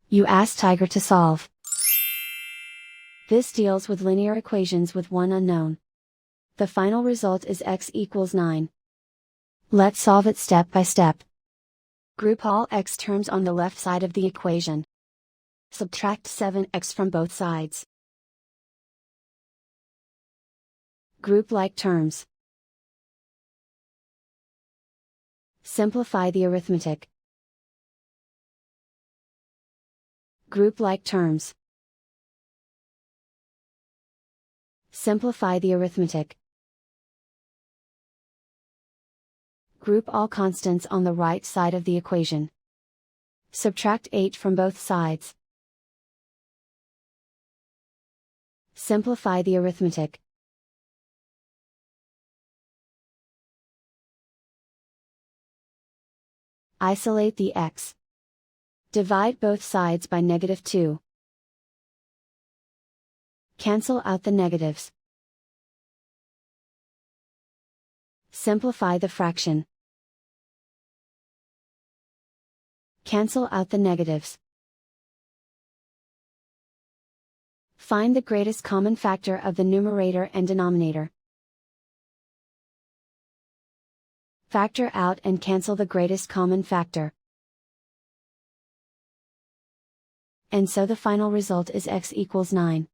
You ask Tiger to solve. This deals with linear equations with one unknown. The final result is x equals 9. Let's solve it step by step. Group all x terms on the left side of the equation. Subtract 7x from both sides. Group like terms. Simplify the arithmetic. Group like terms. Simplify the arithmetic. Group all constants on the right side of the equation. Subtract 8 from both sides. Simplify the arithmetic. Isolate the x. Divide both sides by -2. Cancel out the negatives. Simplify the fraction. Cancel out the negatives. Find the greatest common factor of the numerator and denominator. Factor out and cancel the greatest common factor. And so the final result is x equals 9.